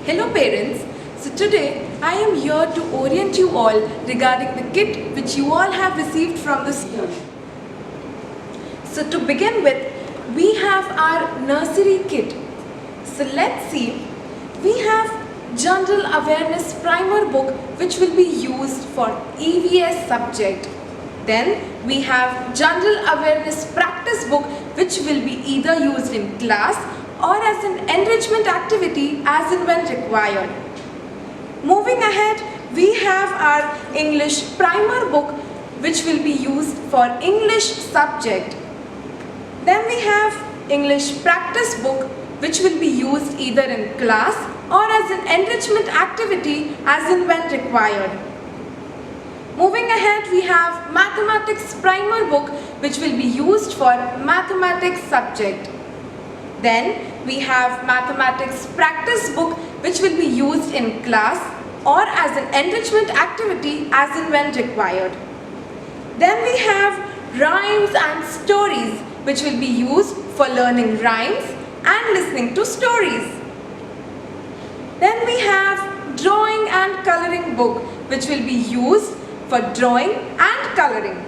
Hello parents, so today I am here to orient you all regarding the kit which you all have received from the school. So to begin with, we have our nursery kit. So let's see, we have General Awareness Primer book which will be used for EVS subject. Then we have General Awareness Practice book which will be either used in class or as an enrichment activity as and when required. Moving ahead, we have our English Primer book which will be used for English subject. Then we have English Practice book which will be used either in class or as an enrichment activity as and when required. Moving ahead, we have Mathematics Primer book which will be used for Mathematics subject. Then we have Mathematics Practice book which will be used in class or as an enrichment activity as and when required. Then we have Rhymes and Stories which will be used for learning rhymes and listening to stories. Then we have Drawing and Coloring book which will be used for drawing and coloring.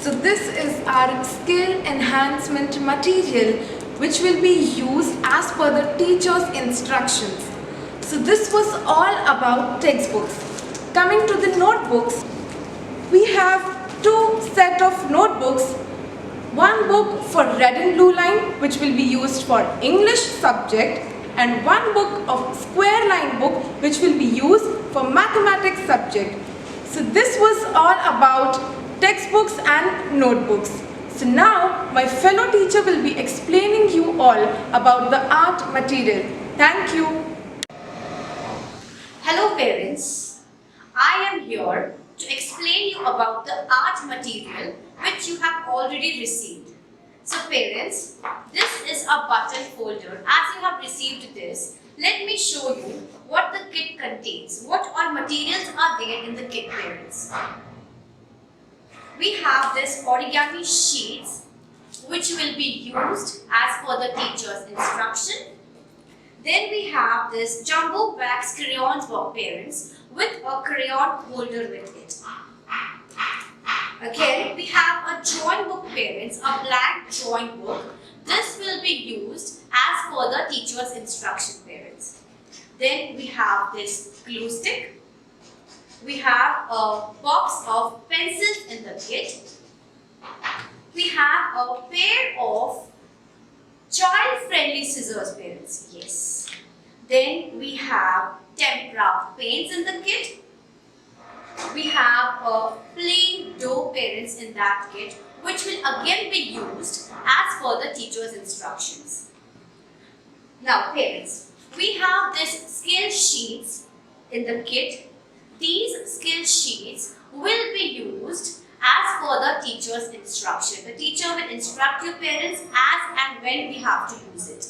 So this is our skill enhancement material which will be used as per the teacher's instructions. So this was all about textbooks. Coming to the notebooks, we have two set of notebooks. One book for red and blue line which will be used for English subject and one book of square line book which will be used for mathematics subject. So this was all about textbooks and notebooks. So now my fellow teacher will be explaining you all about the art material. Thank you. Hello parents, I am here to explain you about the art material which you have already received. So parents, this is a button folder. As you have received this, let me show you what the kit contains. What all materials are there in the kit, parents. We have this origami sheets which will be used as per the teacher's instruction. Then we have this jumbo wax crayons box, parents, with a crayon holder with it. Again, we have a drawing book, parents, a blank drawing book. This will be used as per the teacher's instruction, parents. Then we have this glue stick. We have a box of pencils in the kit. We have a pair of child-friendly scissors, parents. Yes. Then we have tempera paints in the kit. We have a plain dough, parents, in that kit, which will again be used as per the teacher's instructions. Now, parents, we have these skill sheets in the kit. These skill sheets will be used as per the teacher's instruction. The teacher will instruct you, parents, as and when we have to use it.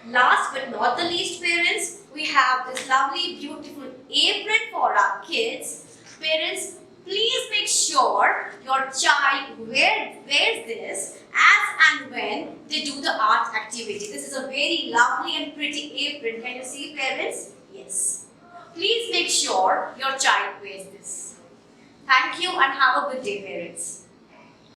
Last but not the least, parents, we have this lovely, beautiful apron for our kids. Parents, please make sure your child wears this as and when they do the art activity. This is a very lovely and pretty apron. Can you see, parents? Yes. Please make sure your child wears this. Thank you and have a good day, parents.